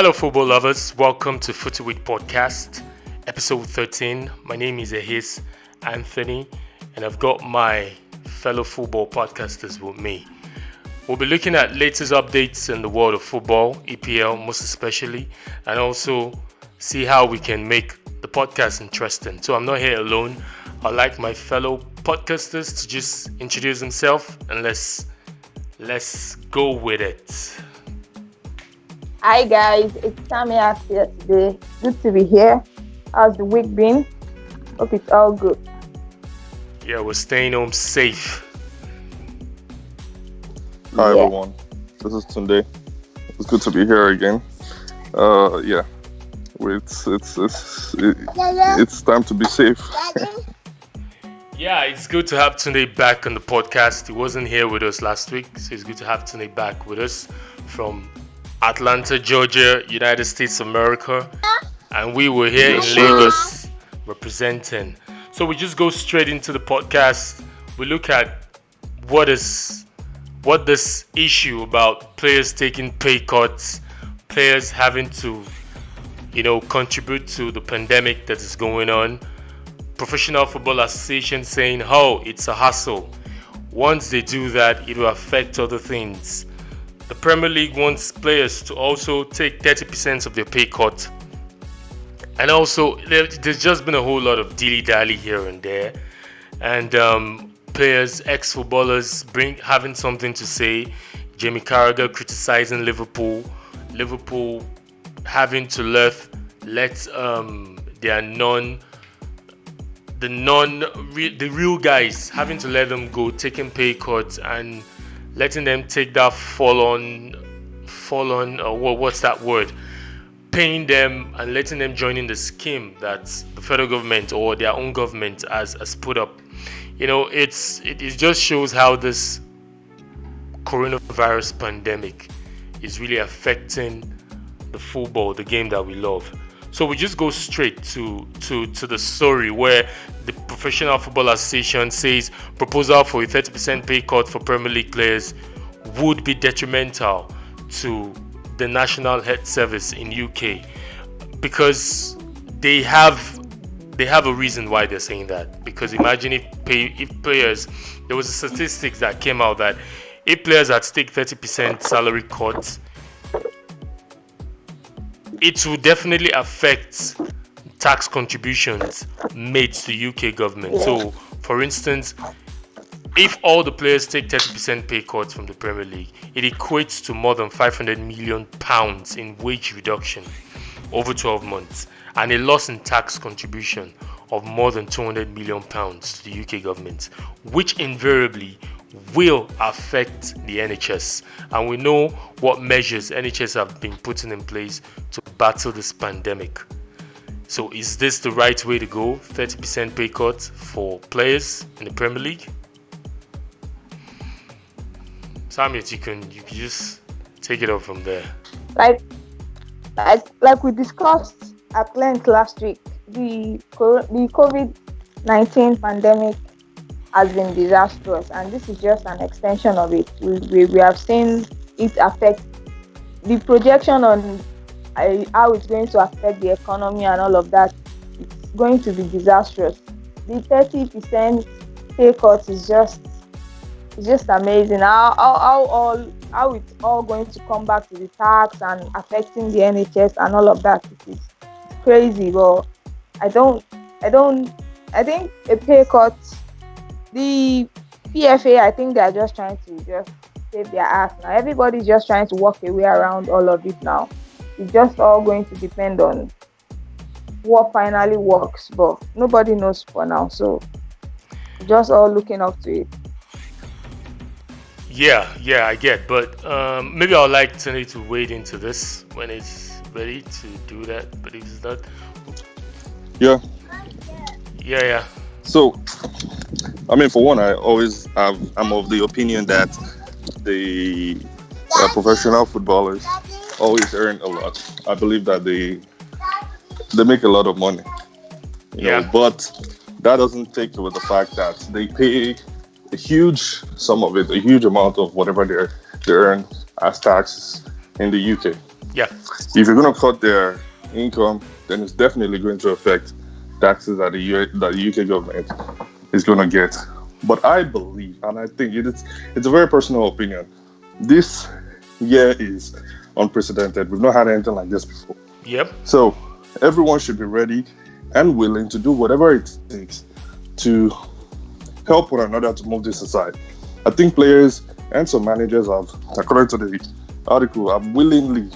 Hello, football lovers. Welcome to Footy Week Podcast, episode 13. My name is Ahis Anthony, and I've got my fellow football podcasters with me. We'll be looking at latest updates in the world of football, EPL most especially, and also see how we can make the podcast interesting. So I'm not here alone. I'd like my fellow podcasters to just introduce themselves and let's go with it. Hi guys, it's Tamia here today. Good to be here. How's the week been? Hope it's all good. Yeah, we're staying home safe. Hi everyone, this is Tunde. It's good to be here again. It's time to be safe. Yeah, it's good to have Tunde back on the podcast. He wasn't here with us last week, so it's good to have Tunde back with us from Atlanta, Georgia, United States of America, and we were here in Lagos representing. So we just go straight into the podcast. We look at what this issue about players taking pay cuts, players having to, contribute to the pandemic that is going on. Professional Football Association saying, it's a hassle. Once they do that, it will affect other things. The Premier League wants players to also take 30% of their pay cut. And also, there's just been a whole lot of dilly-dally here and there. And players, ex-footballers having something to say. Jamie Carragher criticizing Liverpool. Liverpool having to let the real guys having to let them go, taking pay cuts and letting them take that paying them and letting them join in the scheme that the federal government or their own government has put up. It just shows how this coronavirus pandemic is really affecting the football, the game that we love. So we just go straight to the story where the Professional Football Association says proposal for a 30% pay cut for Premier League players would be detrimental to the National Health Service in UK because they have a reason why they're saying that. Because imagine if players, there was a statistics that came out that if players had to take 30% salary cuts, it will definitely affect tax contributions made to the UK government. So, for instance, if all the players take 30% pay cuts from the Premier League, it equates to more than £500 million in wage reduction over 12 months and a loss in tax contribution of more than £200 million to the UK government, which invariably will affect the NHS. And we know what measures NHS have been putting in place to battle this pandemic. So is this the right way to go? 30% pay cut for players in the Premier League? Samuel, you can just take it up from there. Like we discussed at length last week, the COVID-19 pandemic has been disastrous, and this is just an extension of it. We have seen it affect the projection on how it's going to affect the economy and all of that. It's going to be disastrous. The 30% pay cut is just amazing. How it's all going to come back to the tax and affecting the NHS and all of that. It's crazy, but I think a pay cut. The PFA, I think they're just trying to save their ass now. Everybody's just trying to work a way around all of it now. It's just all going to depend on what finally works, but nobody knows for now. So just all looking up to it. Yeah, I get. But maybe I'd like Tony to wade into this when it's ready to do that. But if it's not, yeah. So, for one, I'm of the opinion that the professional footballers always earn a lot. I believe that they make a lot of money. But that doesn't take away the fact that they pay a huge sum of it, a huge amount of whatever they earn as taxes in the UK. Yeah. If you're going to cut their income, then it's definitely going to affect taxes that the UK government is going to get. But I believe, and I think it's a very personal opinion, this year is unprecedented. We've not had anything like this before. Yep. So everyone should be ready and willing to do whatever it takes to help one another to move this aside. I think players and some managers have, according to the article, have willingly,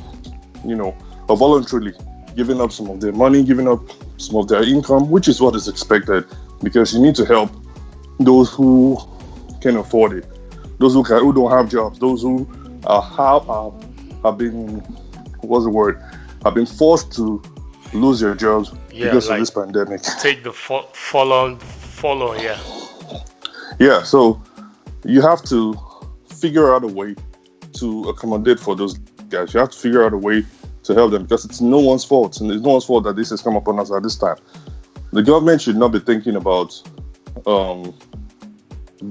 or voluntarily given up some of their money, giving up some of their income, which is what is expected, because you need to help those who can afford it, those who don't have jobs, those who have been, have been forced to lose their jobs because of this pandemic. Take the follow, yeah. Yeah, so you have to figure out a way to accommodate for those guys. You have to figure out a way to help them, because it's no one's fault, and it's no one's fault that this has come upon us at this time. The government should not be thinking about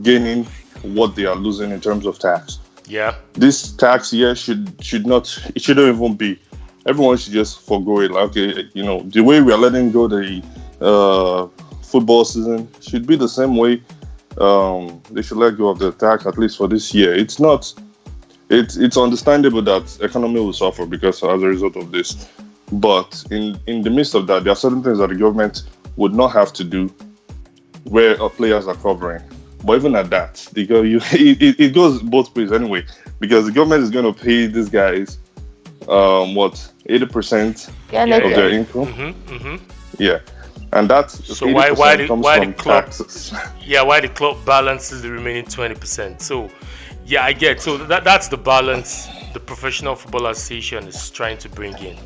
gaining what they are losing in terms of tax. Yeah. This tax year shouldn't even be. Everyone should just forgo it. Like, okay, the way we are letting go the football season should be the same way they should let go of the tax, at least for this year. It's not. It's understandable that economy will suffer because as a result of this, but in the midst of that, there are certain things that the government would not have to do where players are covering. But even at that, it goes both ways anyway, because the government is going to pay these guys 80% of their income. Mm-hmm. Yeah, and that's so why the club taxes. Yeah, why the club balances the remaining 20%. So yeah, I get. So that's the balance the Professional Football Association is trying to bring in.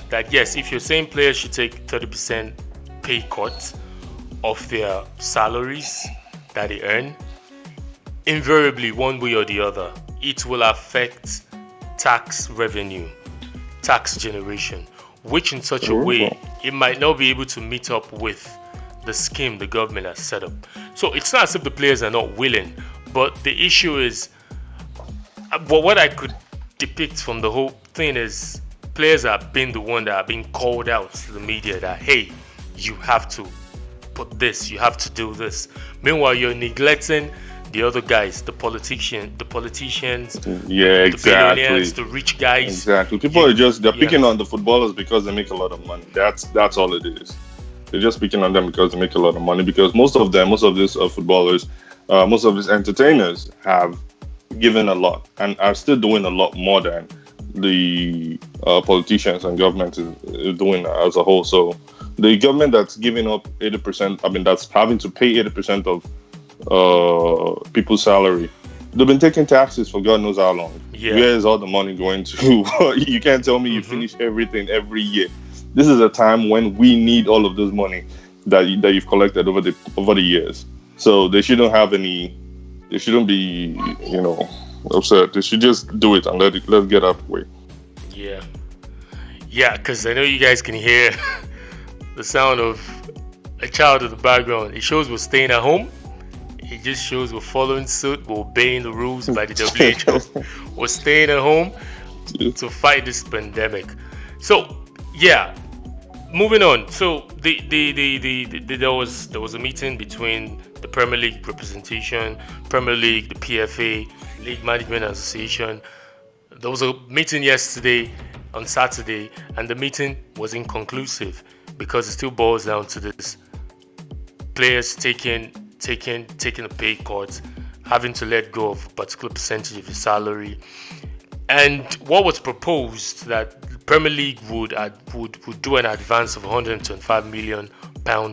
That yes, if you're saying players should take 30% pay cut of their salaries that they earn, invariably one way or the other, it will affect tax revenue, tax generation, which in such a way it might not be able to meet up with the scheme the government has set up. So it's not as if the players are not willing, but the issue is, what I could depict from the whole thing is players have been the one that are being called out to the media that, hey, you have to put this, you have to do this. Meanwhile, you're neglecting the other guys, the politicians, yeah, exactly, the billionaires, the rich guys. Exactly. People they're picking on the footballers because they make a lot of money. That's all it is. They're just picking on them because they make a lot of money. Because most of these footballers, most of these entertainers have given a lot and are still doing a lot more than the politicians and government is doing as a whole. So the government that's giving up 80%, that's having to pay 80% of people's salary, they've been taking taxes for God knows how long. Yeah. Where is all the money going to? You can't tell me you finish everything every year. This is a time when we need all of this money that you've collected over the years. So they shouldn't be upset. They should just do it and let's get out of the way. Yeah, because I know you guys can hear the sound of a child in the background. It shows we're staying at home. It just shows we're following suit. We're obeying the rules by the WHO. We're staying at home to fight this pandemic. So yeah, moving on. So there was a meeting between the Premier League representation, Premier League, the PFA, League Management Association. There was a meeting yesterday on Saturday, and the meeting was inconclusive because it still boils down to this: players taking a pay cut, having to let go of a particular percentage of your salary. And what was proposed that the Premier League would do an advance of £125 million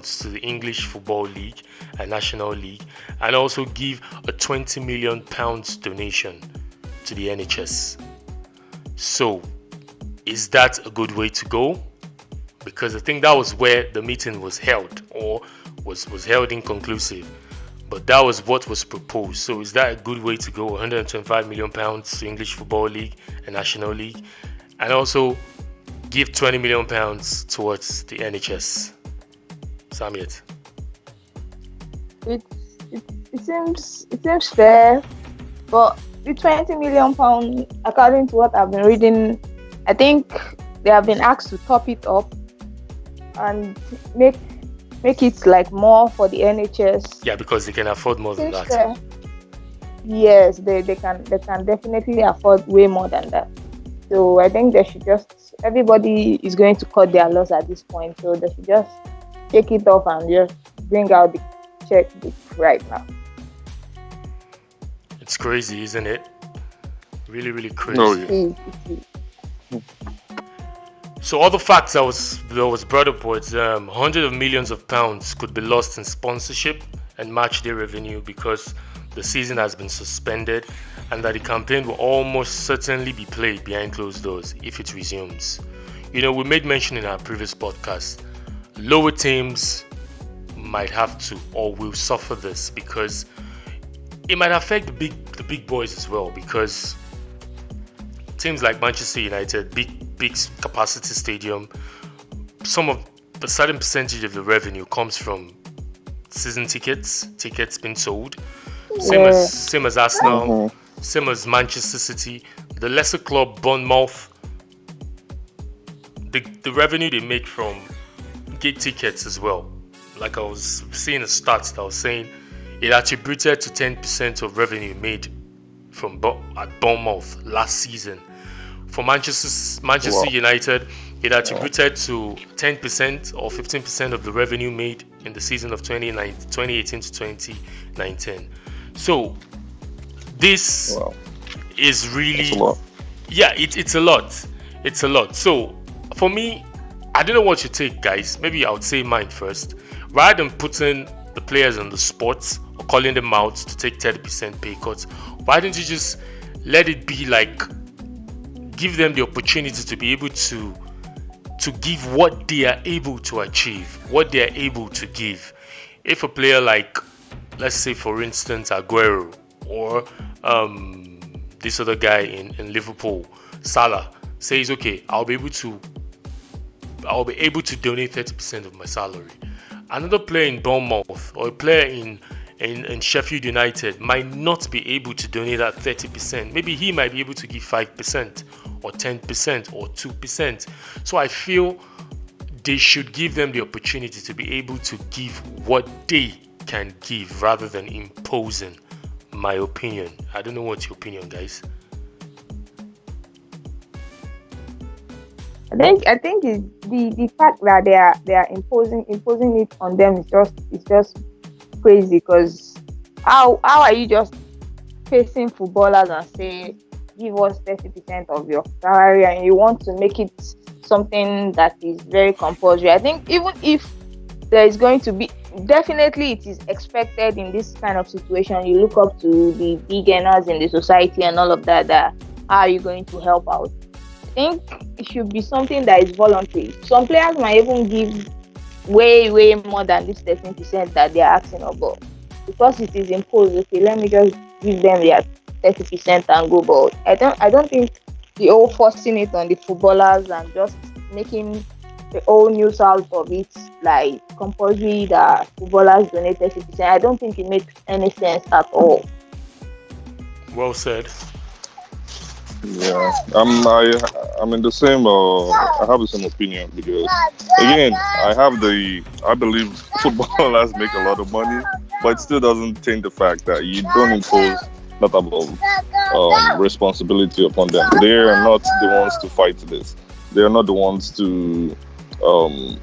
to the English Football League and National League, and also give a £20 million donation to the NHS. So, is that a good way to go? Because I think that was where the meeting was held, or was held inconclusive. But that was what was proposed. So is that a good way to go? £125 million to English Football League and National League, and also give £20 million towards the NHS. Samiet. It seems fair, but the £20 million, according to what I've been reading I think they have been asked to top it up and make it like more for the NHS. Yeah, because they can afford more than Since that. yes, they can definitely afford way more than that. So I think they should just, everybody is going to cut their loss at this point. So they should just take it off and just bring out the checkbook right now. It's crazy, isn't it? Really, really crazy. Oh, yeah. It is. So other facts that was brought up was hundreds of millions of pounds could be lost in sponsorship and match day revenue because the season has been suspended, and that the campaign will almost certainly be played behind closed doors if it resumes. You know, we made mention in our previous podcast, lower teams might have to or will suffer this because it might affect the big boys as well, because teams like Manchester United, big capacity stadium, some of a certain percentage of the revenue comes from season tickets being sold. Same as Arsenal, same as Manchester City. The lesser club Bournemouth, the revenue they make from gate tickets as well. Like I was seeing a stats that was saying it attributed to 10% of revenue made from at Bournemouth last season. For Manchester United, it attributed to 10% or 15% of the revenue made in the season of 2018 to 2019. So this is really, yeah, it's a lot. It's a lot. So for me, I don't know what you take, guys. Maybe I would say mine first. Rather than putting the players on the spot or calling them out to take 30% pay cuts, why don't you just let it be like, give them the opportunity to be able to give what they are able to achieve, what they are able to give. If a player like, let's say for instance Aguero, or this other guy in Liverpool, Salah, says, okay, I'll be able to donate 30% of my salary. Another player in Bournemouth or a player in Sheffield United might not be able to donate that 30%. Maybe he might be able to give 5% or 10% or 2%. So I feel they should give them the opportunity to be able to give what they can give rather than imposing. My opinion. I don't know what's your opinion, guys. I think it's the fact that they are imposing it on them is just crazy, because how are you just facing footballers and say give us 30% of your salary and you want to make it something that is very compulsory? I think even if there is going to be, definitely it is expected in this kind of situation, you look up to the big earners in the society and all of that, how are you going to help out? I think it should be something that is voluntary. Some players might even give way more than this 13% that they are asking about, because it is imposed. Okay, let me just give them their 30% and go. But I don't think the whole forcing it on the footballers and just making the whole news out of it like compulsory that footballers donate 30%. I don't think it makes any sense at all. Well said. Yeah, I'm in the same. I have the same opinion, because again, I believe footballers make a lot of money, but it still doesn't change the fact that you don't impose that type of responsibility upon them. They are not the ones to fight this. They are not the ones to.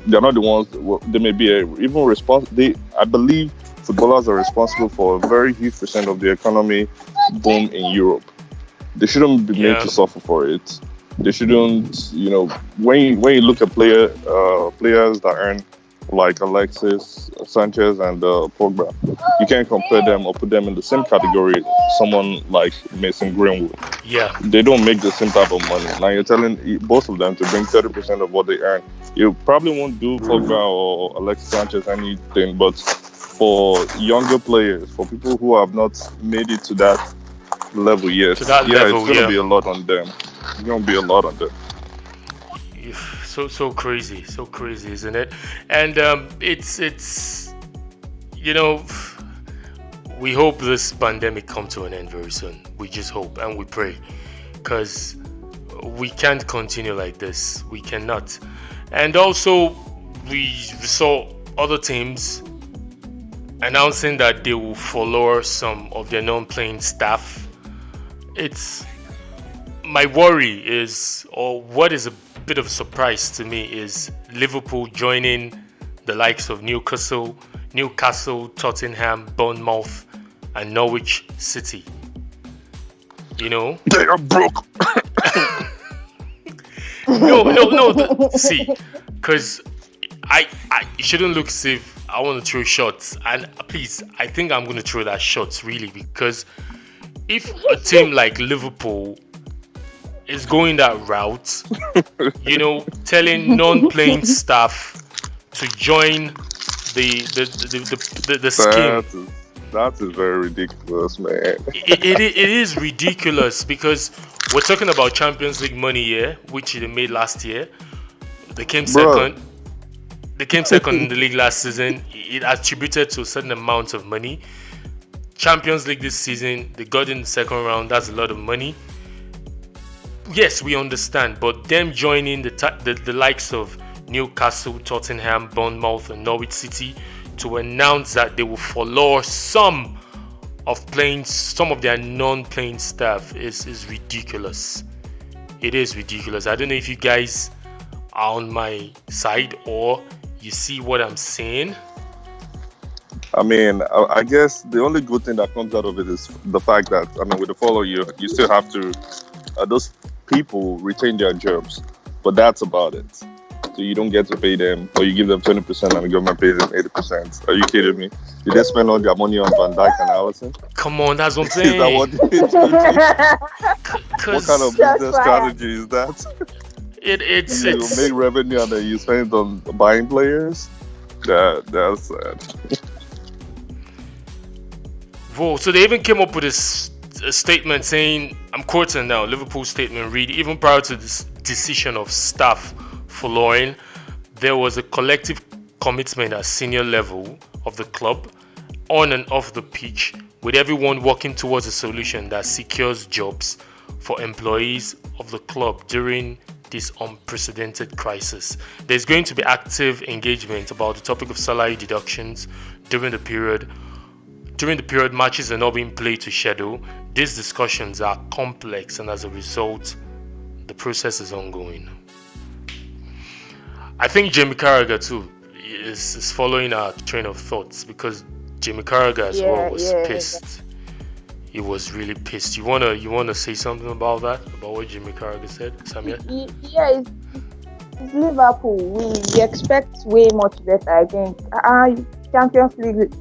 They are not the ones. They may be even responsible. I believe footballers are responsible for a very huge percent of the economy boom in Europe. They shouldn't be made to suffer for it. They shouldn't, when you look at players that earn like Alexis Sanchez and Pogba, you can't compare them or put them in the same category as someone like Mason Greenwood. Yeah. They don't make the same type of money. Now you're telling both of them to bring 30% of what they earn. You probably won't do Pogba or Alexis Sanchez anything, but for younger players, for people who have not made it to that level yet, it's gonna be a lot on them. It's gonna be a lot on them. So crazy, isn't it? And it's we hope this pandemic come to an end very soon. We just hope and we pray, because we can't continue like this. We cannot. And also, we saw other teams announcing that they will follow some of their non-playing staff. It's my worry is, or what is a bit of a surprise to me, is Liverpool joining the likes of Newcastle, Tottenham, Bournemouth, and Norwich City. You know, they are broke. No. See, because I it shouldn't look as if I want to throw shots, and please, I think I'm going to throw that shots really, because if a team like Liverpool is going that route, telling non-playing staff to join the scheme. That is very ridiculous, man. It is ridiculous, because we're talking about Champions League money here, which they made last year. They came second. They came second in the league last season. It attributed to a certain amount of money. Champions League this season, they got in the second round. That's a lot of money. Yes, we understand, but them joining the likes of Newcastle, Tottenham, Bournemouth, and Norwich City to announce that they will follow some of their non-playing staff is ridiculous. It is ridiculous. I don't know if you guys are on my side or you see what I'm saying. I mean, I guess the only good thing that comes out of it is the fact that, with the follow, you still have to, those people retain their jobs, but that's about it. So you don't get to pay them, or you give them 20% and the government pays them 80%. Are you kidding me? Did they spend all their money on Van Dijk and Allison? Come on, that's what I'm saying. Is that what it is? What kind of business strategy is that? It's you make revenue and then you spend it on buying players? That's sad. Whoa, so they even came up with a statement saying, I'm quoting now, Liverpool's statement read, even prior to this decision of staff following, there was a collective commitment at senior level of the club, on and off the pitch, with everyone working towards a solution that secures jobs for employees of the club during this unprecedented crisis. There's going to be active engagement about the topic of salary deductions during the period. During the period matches are not being played to schedule. These discussions are complex, and as a result, the process is ongoing. I think Jamie Carragher too is following our train of thoughts, because Jamie Carragher as well was pissed. He was really pissed. You wanna say something about that? About what Jamie Carragher said, Samia? Yeah, it's Liverpool. We expect way much better. I think Champions League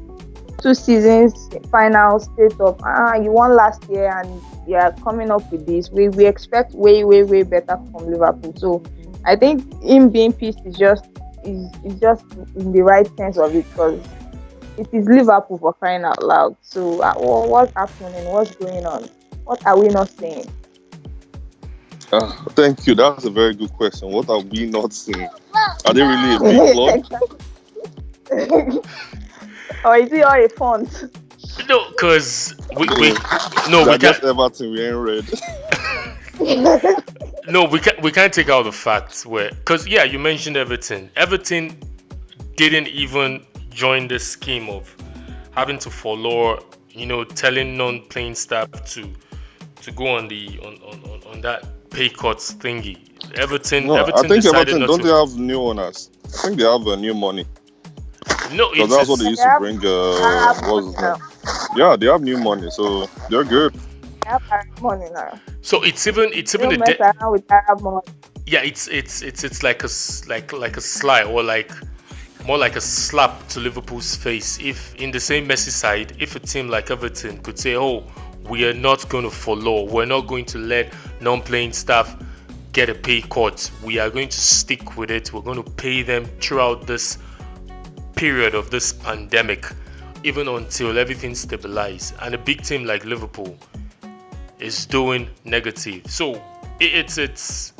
2 seasons, final state of you won last year and you are coming up with this. We expect way better from Liverpool. So I think him being pissed is just in the right sense of it, because it is Liverpool, for crying out loud. So what's happening? What's going on? What are we not saying? Thank you. That's a very good question. What are we not seeing? Are they really a big club? Or is it all a font? No, because we just Everton, we ain't read. No, we can't take out the facts because you mentioned Everton. Everton didn't even join the scheme of having to follow, telling non-playing staff to go on that pay cuts thingy. Everton I think Everton don't they have new owners? I think they have new money. No, because that's what they used to bring. What's his name? Yeah, they have new money, so they're good. They have money now. So it's even don't mess around with Arab money. Yeah, it's like a slide, or like more like a slap to Liverpool's face. If in the same Merseyside, if a team like Everton could say, "Oh, we are not going to follow. We're not going to let non-playing staff get a pay cut. We are going to stick with it. We're going to pay them throughout this period of this pandemic, even until everything stabilizes." And a big team like Liverpool is doing negative. So it's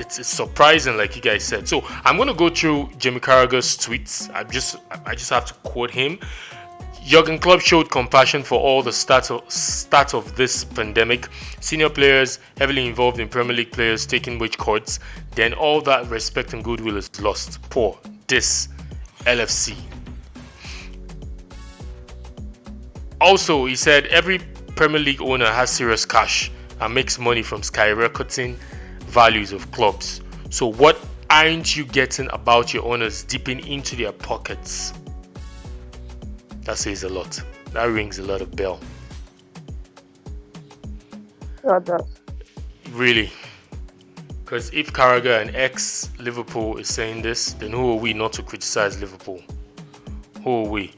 surprising, like you guys said. So I'm going to go through Jamie Carragher's tweets. I just have to quote him. Jurgen Klopp showed compassion for all the start of this pandemic. Senior players heavily involved in Premier League players taking wage cuts. Then all that respect and goodwill is lost. Poor this LFC. Also, he said every Premier League owner has serious cash and makes money from skyrocketing values of clubs. So what aren't you getting about your owners dipping into their pockets? That says a lot. That rings a lot of bell. Sure does. Really. Because if Carragher, an ex-Liverpool, is saying this, then who are we not to criticize Liverpool? Who are we?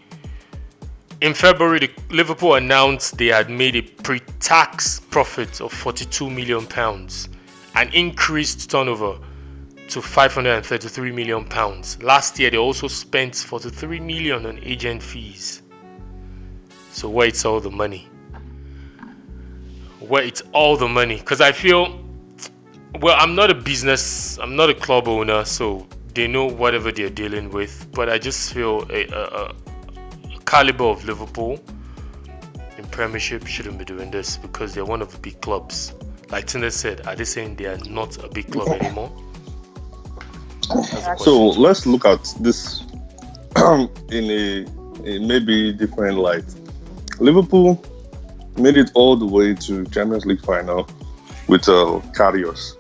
In February, Liverpool announced they had made a pre-tax profit of £42 million, an increased turnover to £533 million. Last year, they also spent £43 million on agent fees. So where it's all the money? Where it's all the money? Because I feel, well, I'm not a club owner, so they know whatever they're dealing with. But I just feel a caliber of Liverpool in Premiership shouldn't be doing this because they're one of the big clubs. Like Tina said, are they saying they are not a big club anymore? So let's look at this in a maybe different light. Liverpool made it all the way to Champions League final with Karius,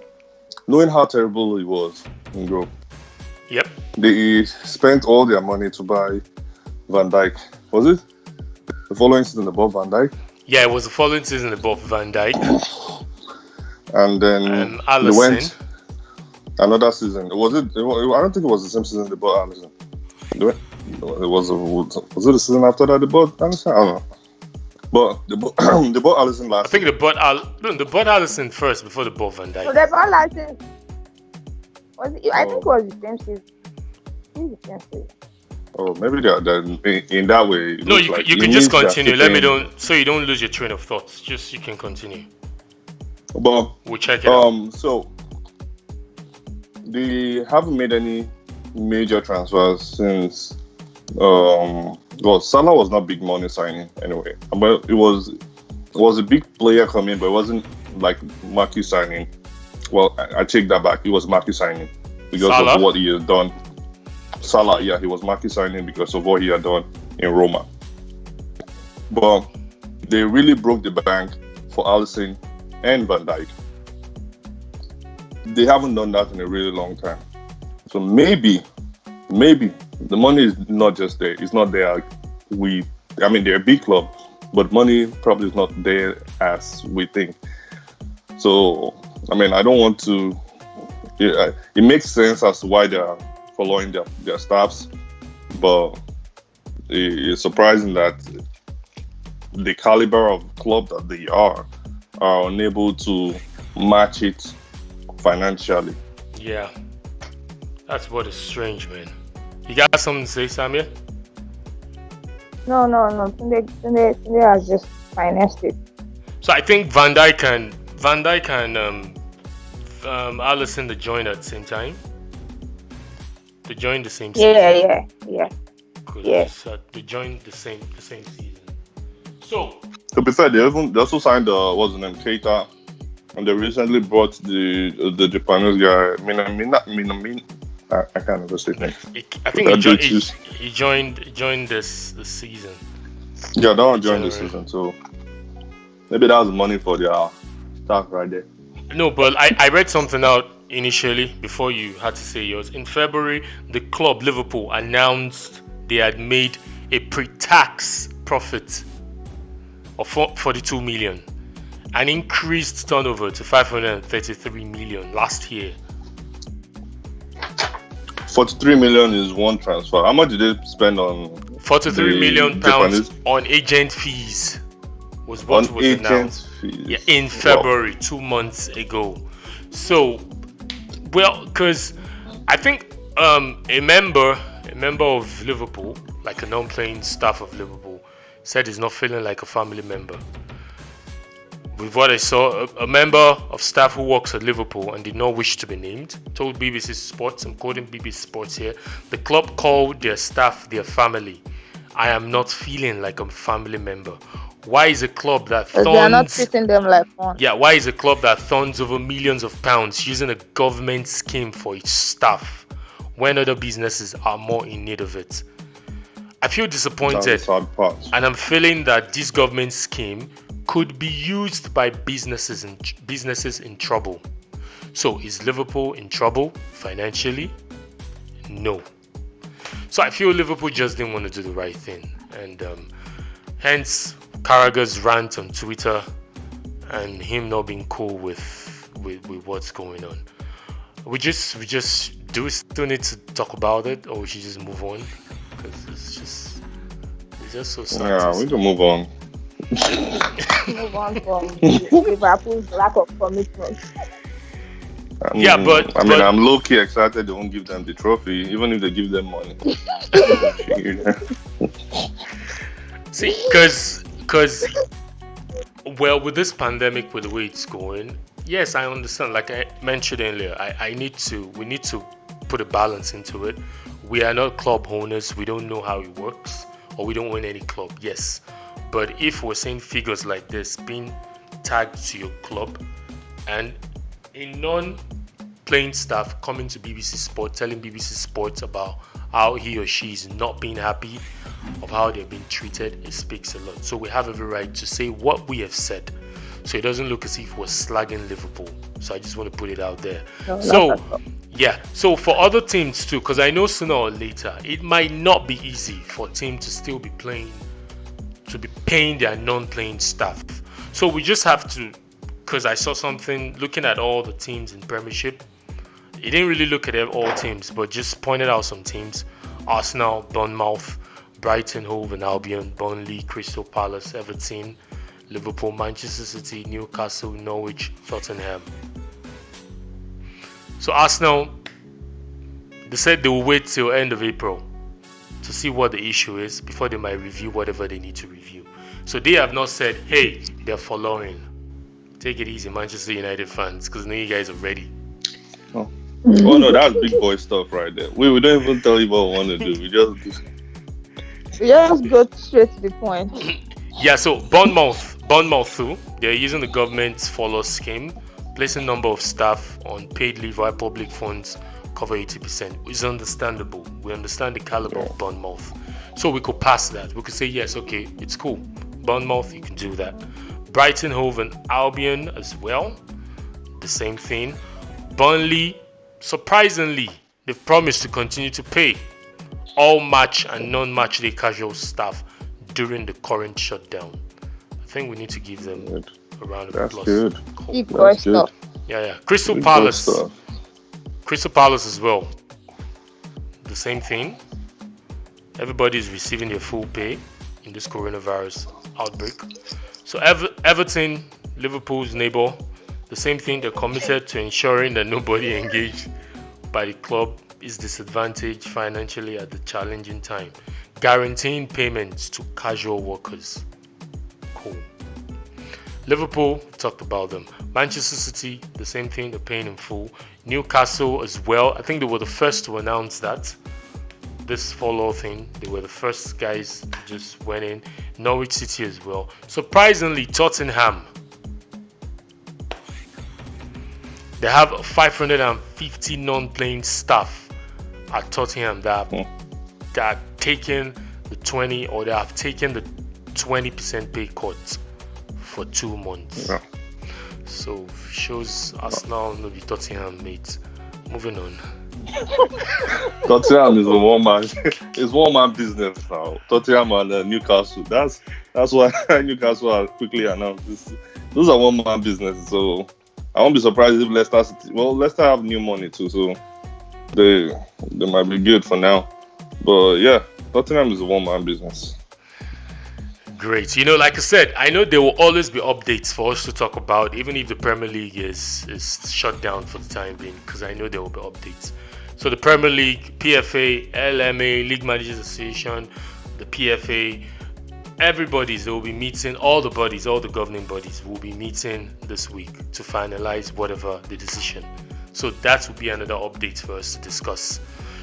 knowing how terrible it was in group. Yep. They spent all their money to buy Van Dijk. Was it the following season above Van Dijk? Yeah, it was the following season above Van Dijk. And then they went another season. Was it? I don't think it was the same season they bought Alisson. Was it the season after that they bought Alisson? I don't know. But they bought Alisson last. I think they bought Alisson first before they bought Van Dijk. So they bought Alisson. I think it was the same season. Oh, maybe they're in that way. No, you can just continue. So you don't lose your train of thoughts. Just you can continue. But we'll check it out. So they haven't made any major transfers since. Salah was not big money signing anyway. But it was a big player coming, but it wasn't like marquee signing. Well, I take that back. It was marquee signing because Salah? of what he has done. Salah, yeah, he was marquee signing because of what he had done in Roma. But they really broke the bank for Alisson and Van Dijk. They haven't done that in a really long time. So maybe the money is not just there. It's not there. They're a big club, but money probably is not there as we think. So, I don't want to. It makes sense as to why they are following their staffs, but it's surprising that the caliber of club that they are unable to match it financially. Yeah, that's what is strange, man. You got something to say, Samir? No. Tunde has just financed it. So I think Van Dijk and Alisson they joined at the same time. They joined the same season. Yeah. They joined the same season. So to be fair, they also signed what's his name, Keita, and they recently brought the Japanese guy Minamin. I can't understand his name. I think he joined this season. Yeah, that one joined this season, so maybe that was money for their staff right there. No, but I read something out initially before you had to say yours. In February, the club Liverpool announced they had made a pre-tax profit of 42 million, an increased turnover to 533 million last year. 43 million is one transfer. How much did they spend on 43 million pounds Japanese? On agent fees was what was announced. Yeah, in February, 2 months ago. So, well, because I think a member of Liverpool, like a non-playing staff of Liverpool, said he's not feeling like a family member. With what I saw, a member of staff who works at Liverpool and did not wish to be named told BBC Sports, I'm quoting BBC Sports here, the club called their staff their family I am not feeling like a family member. Why is a club that Because they are not funds treating them like one. yeah, why is a club that funds over millions of pounds using a government scheme for its staff when other businesses are more in need of it? I feel That's the disappointed, sad part. and I'm feeling that this government scheme could be used by businesses in trouble. So is Liverpool in trouble financially? No. So I feel Liverpool just didn't want to do the right thing, and hence Carragher's rant on Twitter and him not being cool with what's going on. We just do we still need to talk about it, or we should just move on? Because it's just so sad. Yeah, we can move on. Move on from Liverpool's lack of commitment. Yeah, but I'm low key excited they won't give them the trophy, even if they give them money. See, because well, with this pandemic, with the way it's going, yes, I understand. Like I mentioned earlier, we need to put a balance into it. We are not club owners. We don't know how it works, or we don't own any club. Yes, but if we're seeing figures like this being tagged to your club, and a non-playing staff coming to BBC Sport, telling BBC Sports about how he or she is not being happy of how they're being treated, it speaks a lot. So we have every right to say what we have said, so it doesn't look as if we're slagging Liverpool. So I just want to put it out there. No, So yeah, so for other teams too, because I know sooner or later it might not be easy for a team to still be paying their non-playing staff. So we just have to, because I saw something looking at all the teams in Premiership. It didn't really look at all teams, but just pointed out some teams: Arsenal, Bournemouth, Brighton, Hove and Albion, Burnley, Crystal Palace, Everton, Liverpool, Manchester City, Newcastle, Norwich, Tottenham. So Arsenal, they said they will wait till end of April to see what the issue is before they might review whatever they need to review. So they have not said, hey, they're furloughing. Take it easy, Manchester United fans, because now you guys are ready. Oh no, that's big boy stuff right there. We don't even tell you what we want to do. We just go straight to the point. Yeah, so Bournemouth too, they're using the government's furlough scheme, placing number of staff on paid leave while public funds cover 80%. It's understandable. We understand the caliber of Bournemouth. So we could pass that. We could say, yes, okay, it's cool. Bournemouth, you can do that. Brighton, Hove and Albion as well, the same thing. Burnley, surprisingly, they've promised to continue to pay all match and non-match day casual staff during the current shutdown. I think we need to give them a round of applause. Good. Cool. Big boy stuff. Yeah. Crystal Palace as well. The same thing. Everybody is receiving their full pay in this coronavirus outbreak. So Everton, Liverpool's neighbor, the same thing. They're committed to ensuring that nobody engaged by the club is disadvantaged financially at the challenging time, guaranteeing payments to casual workers. Cool. Liverpool, talked about them. Manchester City, the same thing, they're paying in full. Newcastle as well. I think they were the first to announce that. This follow thing, they were the first guys to just went in. Norwich City as well. Surprisingly, Tottenham, they have 550 non-playing staff at Tottenham that have taken the 20% pay cut for 2 months. Yeah. So shows Arsenal no be Tottenham mates. Moving on. Tottenham is it's one man business now. Tottenham and Newcastle. That's why Newcastle are quickly announced this. Those are one man business. So I won't be surprised if Leicester have new money too. So they might be good for now. But yeah, Tottenham is a one man business. Great. Like I said, I know there will always be updates for us to talk about, even if the Premier League is shut down for the time being, because I know there will be updates. So the Premier League, PFA, LMA, League Managers Association, the PFA, they will be meeting, all the governing bodies will be meeting this week to finalize whatever the decision. So that will be another update for us to discuss.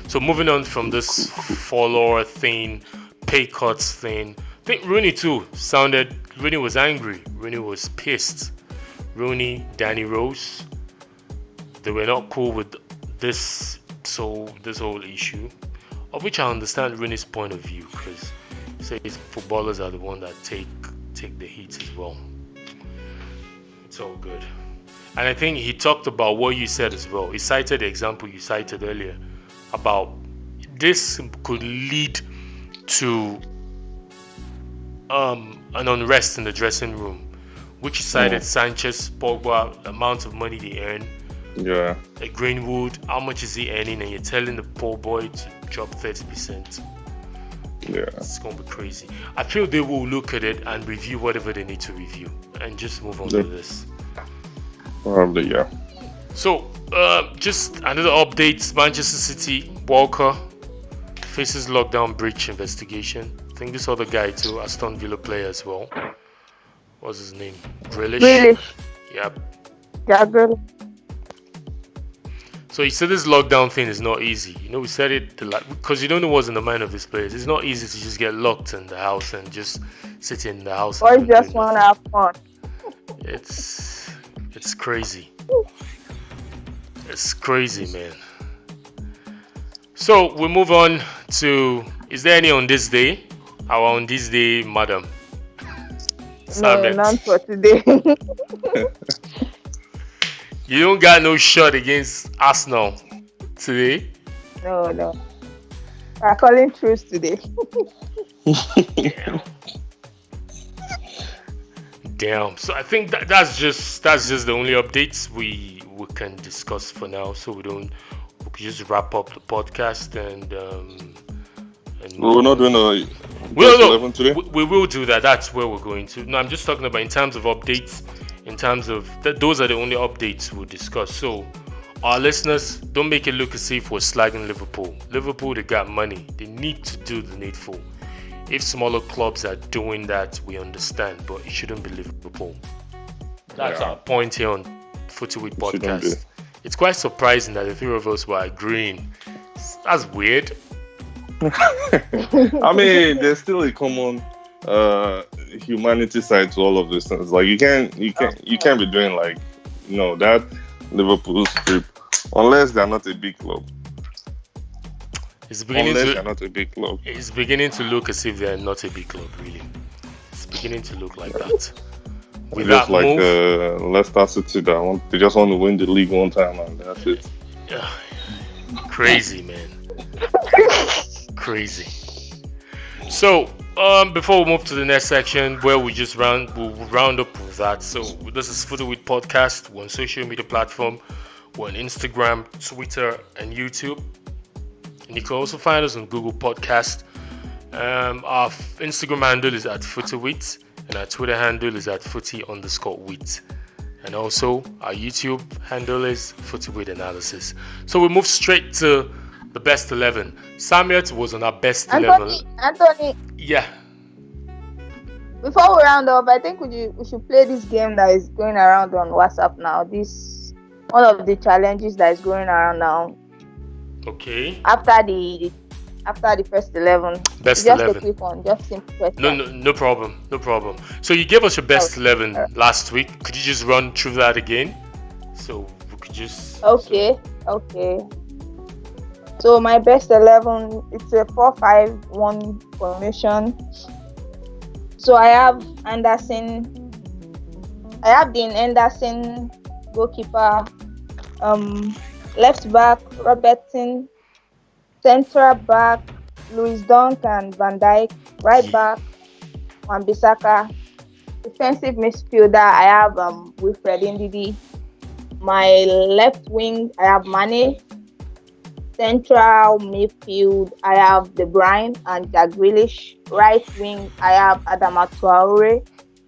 So moving on from this follower thing, pay cuts thing. I think Rooney too sounded. Rooney was angry. Rooney was pissed. Rooney, Danny Rose, they were not cool with this whole issue, of which I understand Rooney's point of view, because he says footballers are the ones that take the heat as well. It's all good. And I think he talked about what you said as well. He cited the example you cited earlier about this could lead to an unrest in the dressing room, which he cited Sanchez, Pogba, amount of money they earn. Yeah. Greenwood, how much is he earning? And you're telling the poor boy to drop 30%. Yeah. It's going to be crazy. I feel they will look at it and review whatever they need to review and just move on to this. Probably, yeah. So, just another update. Manchester City, Walker faces lockdown breach investigation. I think this other guy too, Aston Villa player as well. What's his name? Grealish. Yep. Yeah, Grealish. So he said this lockdown thing is not easy. You know, we said it because you don't know what's in the mind of these players. It's not easy to just get locked in the house and just sit in the house. Or just want to have fun. It's crazy. It's crazy, man. So we move on to, is there any on this day? Our on this day, madam? No, none for today. You don't got no shot against Arsenal today? No. We're calling truce today. Damn. So I think that's just the only updates we can discuss for now. So we can just wrap up the podcast and we're not doing a best 11 today. We will do that. That's where we're going to. No, I'm just talking about in terms of updates. In terms of those are the only updates we'll discuss. So our listeners, don't make it look as if we're slagging Liverpool. Liverpool, they got money. They need to do the needful. If smaller clubs are doing that, we understand, but it shouldn't be Liverpool. That's our point here on Footy Week podcast. It's quite surprising that the three of us were agreeing. That's weird. I mean, there's still a common humanity side to all of these things. Like you can't be doing like that Liverpool script unless they're not a big club. They're not a big club. It's beginning to look as if they're not a big club, really. It's beginning to look like that. With just that like move, Leicester City, they just want to win the league one time and that's it. Crazy, man. Crazy. So, before we move to the next section, where we'll round up with that. So, this is Footy Week podcast. We're on social media platform. We're on Instagram, Twitter, and YouTube. And you can also find us on Google Podcast. Our Instagram handle is at FootyWheat, and our Twitter handle is at Footy_Wheat. And also, our YouTube handle is FootyWheat Analysis. So we move straight to the best 11. Samuel was on our best 11. Anthony. Yeah. Before we round up, I think we should play this game that is going around on WhatsApp now. This one of the challenges that is going around now. Okay. After the first 11. Best just 11. A quick one, just simple question. No problem. So you gave us your best 11 last week. Could you just run through that again? So we could just. Okay. So my best 11, it's a 4-5-1 formation. So I have Anderson. I have Dean Anderson, goalkeeper. Left back, Robertson. Central back, Louis Dunk and Van Dijk. Right back, Wan-Bissaka. Defensive midfielder, I have Wilfred Ndidi. My left wing, I have Mane. Central midfield, I have De Bruyne and Jack Grealish. Right wing, I have Adama Traore.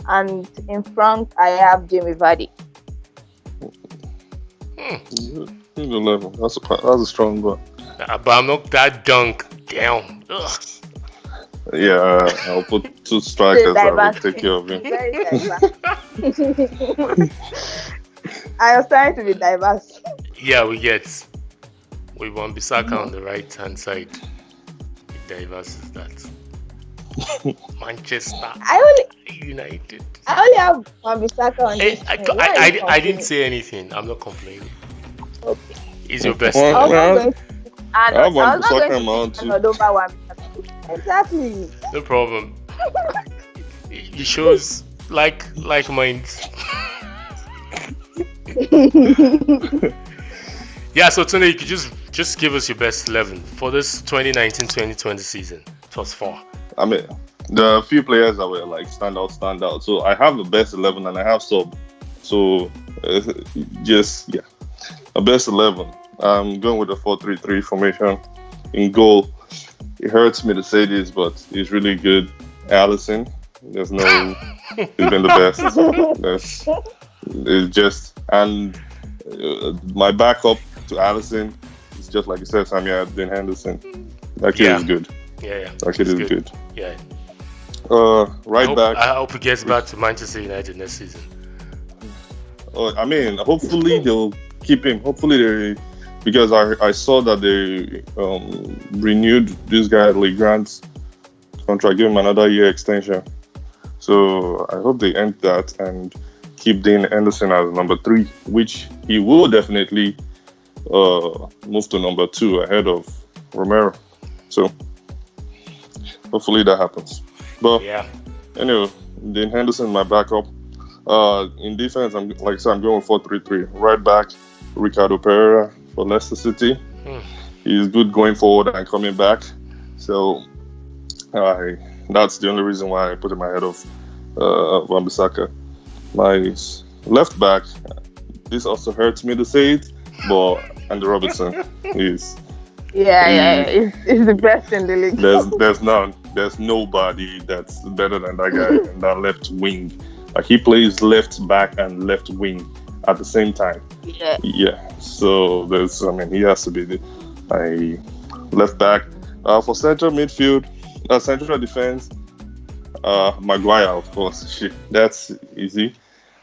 And in front, I have Jamie Vardy. Good 11. That's a strong one. But I'm not that Dunk. Damn. Ugh. Yeah, I'll put 2 strikers that will take care of him. I was trying to be diverse. Yeah, we Wan-Bissaka on the right hand side. Diverse is that. Manchester I United. only have Wan-Bissaka on this team. Why are you I didn't complaining? say anything. I'm not complaining. Okay. He's your best I was Well, eleven. not well, going to I have I one was not going Bissaka to in my pick own too. Arnold over Wan-Bissaka. Exactly. No problem. It shows like minds. Yeah, so Tony, you could just give us your best 11 for this 2019-2020 season thus far. I mean, there are a few players that were like stand out. So I have the best 11 and I have sub. So just yeah, a best 11. I'm going with a 4-3-3 formation. In goal, it hurts me to say this, but he's really good. Allison, there's no, he's been the best. It's just and my backup to Allison is just like you said, Samia Dean Henderson. That kid Yeah. is good. Yeah. That kid He's is good. Yeah. Right back. I hope he gets back to Manchester United next season. I mean, hopefully they'll keep him. Hopefully they, because I saw that they renewed this guy Lee Grant's contract, give him another year extension. So I hope they end that and keep Dean Henderson as number 3, which he will definitely move to number 2 ahead of Romero. So hopefully that happens. But Yeah. anyway, Dean Henderson, my backup. In defense, I'm like I said, I'm going 4-3-3. Right back, Ricardo Pereira for Leicester City. He's good going forward and coming back. So that's the only reason why I put him ahead of Wan-Bissaka. My left back, this also hurts me to say it, but Andy Robertson is. It's the best in the league. There's none. There's nobody that's better than that guy in that left wing. Like he plays left back and left wing at the same time. Yeah. So he has to be the left back. For central midfield, central defense, Maguire, of course. That's easy.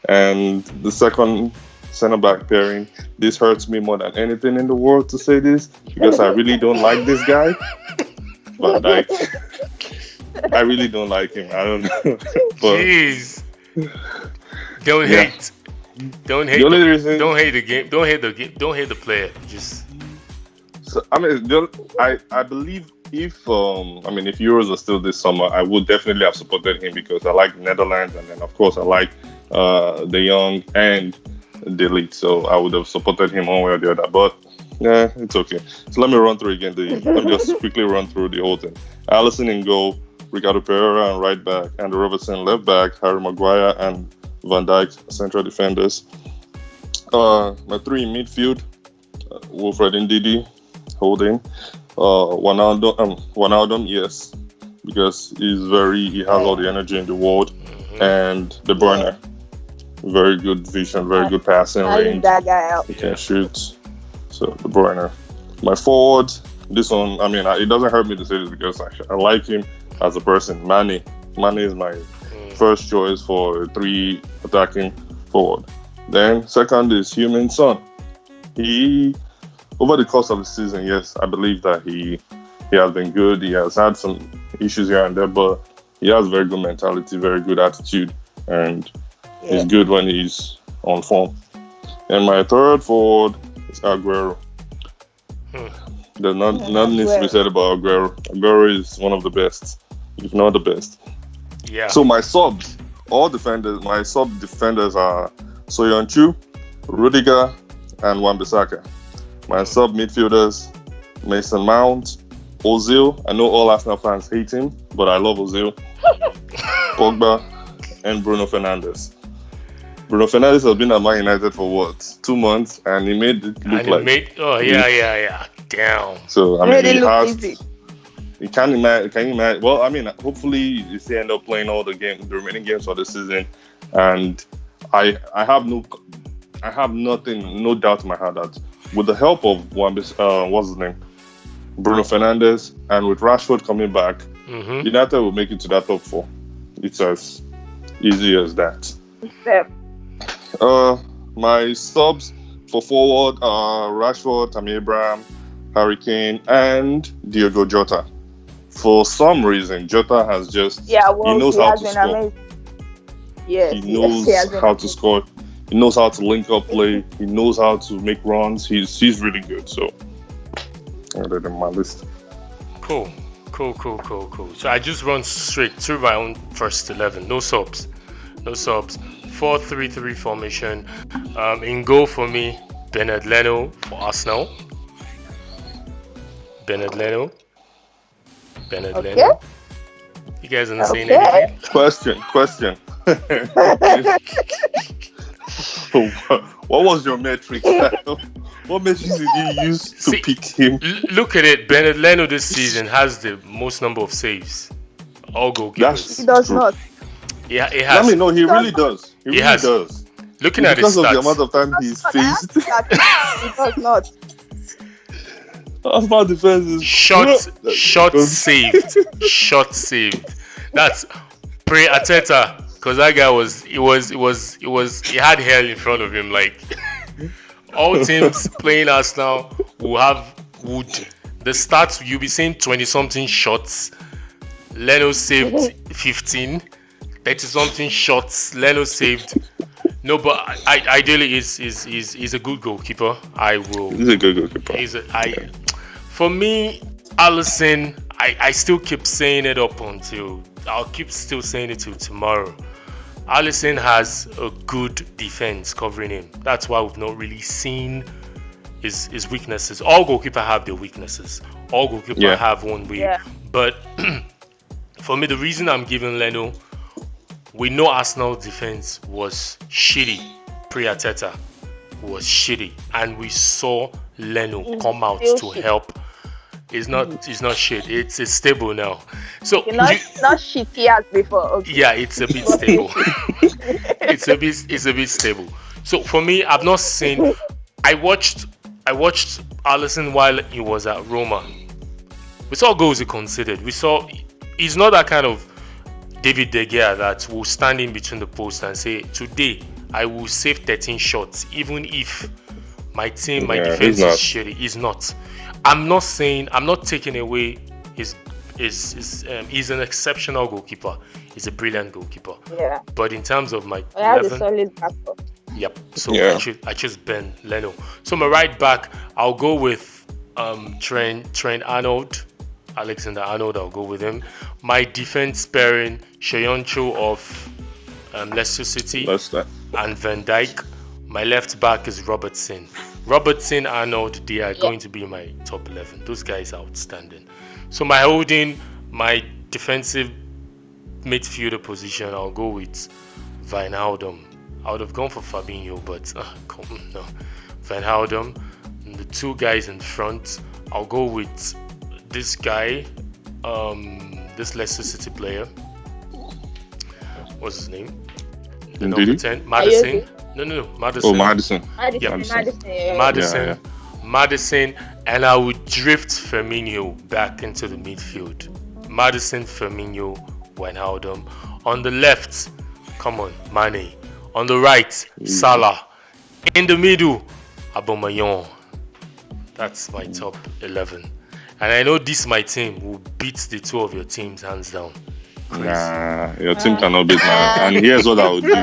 And the second center back pairing, this hurts me more than anything in the world to say this because I really don't like this guy. But I really don't like him. I don't know. But, Jeez. Don't hate. Don't hate. Don't hate the game. Don't hate the game. Don't hate the player. Just. So, I mean, I believe if Euros are still this summer, I would definitely have supported him because I like the Netherlands, and then of course I like De Jong and De Ligt, so I would have supported him one way or the other. But yeah, it's okay. So let me run through again. Let me just quickly run through the whole thing. Allison in goal, Ricardo Pereira and right back, Andy Robertson left back, Harry Maguire and Van Dijk central defenders. My 3 in midfield, Wilfred Ndidi holding. Wijnaldum, yes, because he has all the energy in the world, and De Bruyne, very good vision, very good passing range. That guy out. He can shoot. So De Bruyne. My forward, this one, it doesn't hurt me to say this because I like him as a person. Mane is my first choice for 3 attacking forward. Then second is Heung-min Son. He, over the course of the season, yes, I believe that he has been good. He has had some issues here and there, but he has very good mentality, very good attitude, and he's good when he's on form. And my third forward is Aguero. There's nothing needs to be said about Aguero. Aguero is one of the best, if not the best. Yeah. So my subs, my sub defenders are Soyuncu, Rudiger, and Wan-Bissaka. My sub midfielders, Mason Mount, Ozil. I know all Arsenal fans hate him, but I love Ozil. Pogba, and Bruno Fernandes. Bruno Fernandes has been at Man United for 2 months, and he made it look yeah. Damn. So Easy. he can imagine. Well, hopefully he still end up playing all the remaining games for the season, and I have no doubt in my heart that with the help of what's his name, Bruno Fernandes, and with Rashford coming back, United will make it to that top 4. It's as easy as that. My subs for forward are Rashford, Tammy Abraham, Harry Kane, and Diogo Jota. for some reason, Jota has just Yeah, he well, knows he how has to been score. amazing. Yes, He yes, he has knows been how to amazing. score. He knows how to link up play. He knows how to make runs. He's really good. So, added in my list. Cool. So I just run straight through my own first 11. No subs. 4-3-3 formation. In goal for me, Bernard Leno for Arsenal. Bernard Leno. Okay. You guys aren't saying Okay. anything? Question. What was your metric? What metrics did you use to pick him? Look at it. Bernard Leno this season has the most number of saves. All goalkeepers. He does not. Yeah, it has. I mean, no, he really does. He really has. does. Looking at his because of the stats. amount of time he's faced. He does not. Arsenal defense is Shot saved. That's pre-Arteta, because that guy he had hell in front of him. Like all teams playing Arsenal would the stats you'll be seeing 20-something shots. Leno saved 15, 30-something shots. Leno saved. No, but ideally he's a good goalkeeper. He's a good goalkeeper. For me, Alisson, I still keep saying it up until I'll keep still saying it till tomorrow. Alisson has a good defense covering him. That's why we've not really seen his weaknesses. All goalkeepers have their weaknesses. All goalkeepers have one way. Yeah. But for me, the reason I'm giving Leno, we know Arsenal defense was shitty pre-Arteta. Was shitty, and we saw Leno come out to help. It's not shit. It's stable now. So not shitty as before. Okay. Yeah, it's a bit stable. it's a bit stable. So for me, I've not seen. I watched Alisson while he was at Roma. We saw goals he considered. We saw he's not that kind of David De Gea that will stand in between the posts and say, today I will save 13 shots, even if my defense is shitty. He's not. I'm not taking away he's an exceptional goalkeeper. He's a brilliant goalkeeper. Yeah. But in terms of my I have 11, a solid backup. Yep. So I choose Ben Leno. So my right back, I'll go with Trent Arnold. Alexander Arnold, I'll go with him. My defense pairing, Sheyoncho of Leicester City and Van Dijk. My left back is Robertson, Arnold. They are going to be my top 11. Those guys are outstanding. So my defensive midfielder position, I'll go with Wijnaldum. I would have gone for Fabinho, but no. Wijnaldum. And the two guys in front, I'll go with this guy, this Leicester City player. What's his name? The number 10, Maddison. No, Maddison. Oh, Maddison. Maddison, and I would drift Firmino back into the midfield. Maddison, Firmino, Wijnaldum. On the left, come on, Mane. On the right, Salah. In the middle, Aubameyang. That's my top 11. And I know this my team will beat the two of your teams hands down. Crazy. Nah, your team cannot beat mine. And here's what I will do.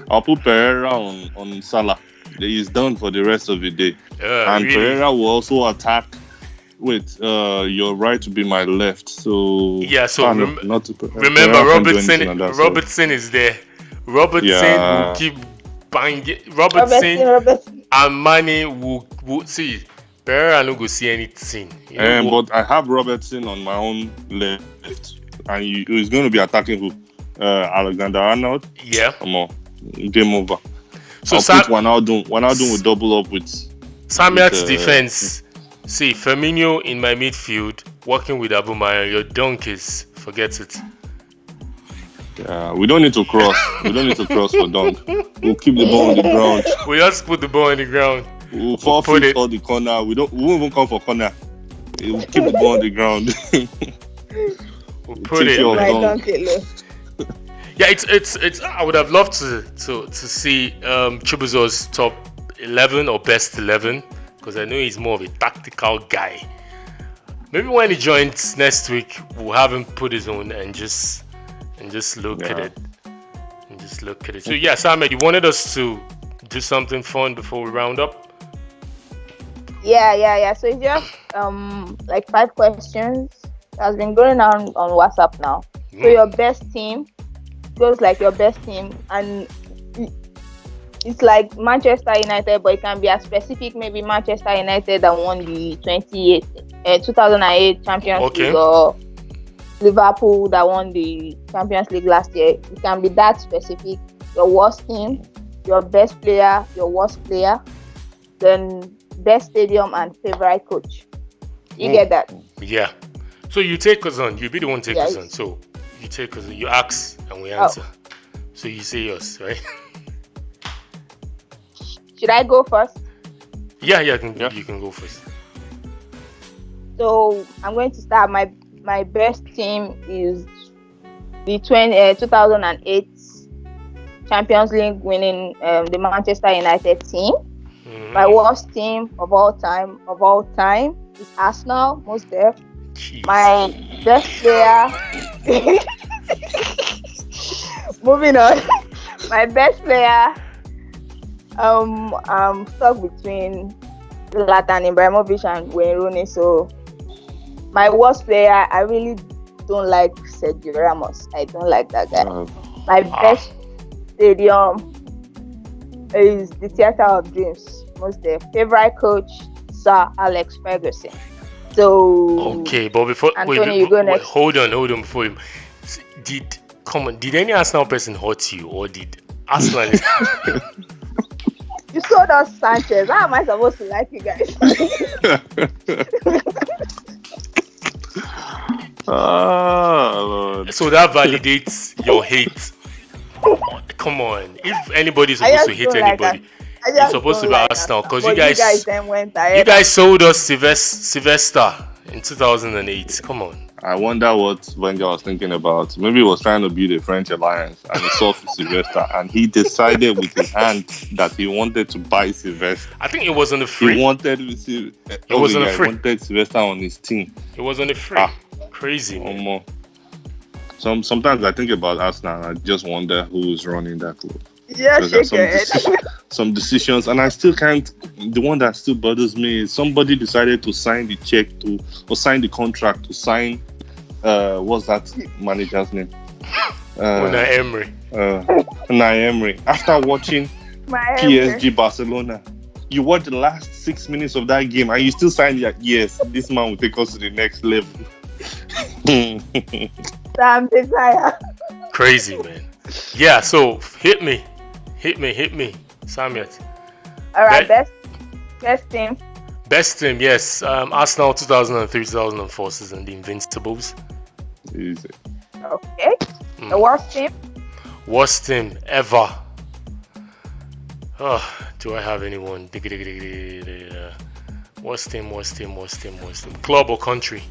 I'll put Pereira on Salah. He's done for the rest of the day. And really? Pereira will also attack with your right to be my left. So remember Robertson is there. Robertson will keep banging. Robertson and Mane will see. Pereira no go see anything. But I have Robertson on my own left. And he's going to be attacking who? Alexander Arnold? Yeah. Come on. Game over. So I'll put Wijnaldum will double up with Samuel's defense. See, Firmino in my midfield, working with Aubameyang. Your donkeys, forget it. Yeah, we don't need to cross. For dunk. We'll keep the ball on the ground. We just put the ball on the ground. We'll forfeit all the corner. We won't even come for corner. We'll keep the ball on the ground. We'll put it. Yeah, it's. I would have loved to see Chibuzo's top 11 or best 11, because I know he's more of a tactical guy. Maybe when he joins next week, we'll have him put his own and just look at Yeah. it. And just look at it. So yeah, Ahmed, you wanted us to do something fun before we round up? Yeah. So it's just like 5 questions that has been going on WhatsApp now. So your best team goes like your best team, and it's like Manchester United, but it can be as specific. Maybe Manchester United that won the 2008 Champions League, or Liverpool that won the Champions League last year. It can be that specific. Your worst team, your best player, your worst player, then best stadium and favorite coach. You get that? Yeah. So you take us on. You be the one take us Yes. on. So you take us. You ask and we answer. So you say yours, right? Should I go first? Yeah. You can go first. So I'm going to start. My best team is the 2008 Champions League winning the Manchester United team. My worst team of all time is Arsenal, most def. Jeez. My best player. Moving on. My best player. I'm stuck between Zlatan Ibrahimovic and Wayne Rooney. So my worst player, I really don't like Sergio Ramos. I don't like that guy. My best stadium is the Theatre of Dreams. Most their favorite coach, Sir Alex Ferguson. So okay, but before Anthony, you go next. hold on before you did any Arsenal person hurt you, or did Arsenal? You sold us Sanchez. How am I supposed to like you guys? Lord. So that validates your hate. Come on, if anybody's supposed to hate anybody, it's supposed to be Arsenal, because you guys then went ahead. you guys sold us Sylvester in 2008. Come on. I wonder what Wenger was thinking about. Maybe he was trying to build a French alliance and he saw Sylvester and he decided with his hand that he wanted to buy Sylvester. I think it was on the free. He wanted Sylvester on his team. It was on the free. Crazy, man. Sometimes I think about Arsenal and I just wonder who's running that club. Yeah, shake your head. Some decisions, and I still can't. The one that still bothers me is somebody decided to sign the check or sign the contract to sign. What's that manager's name? Unai Emery. Unai Emery. After watching PSG Barcelona, you watch the last 6 minutes of that game, and you still sign that. Yes, this man will take us to the next level. Sam Desire. Crazy, man. Yeah. So hit me, Samuel. All right, best team. Best team, yes. Arsenal 2003-2004 season, the Invincibles. Easy. Okay. The worst team. Worst team ever. Oh, do I have anyone? Worst team. Club or country?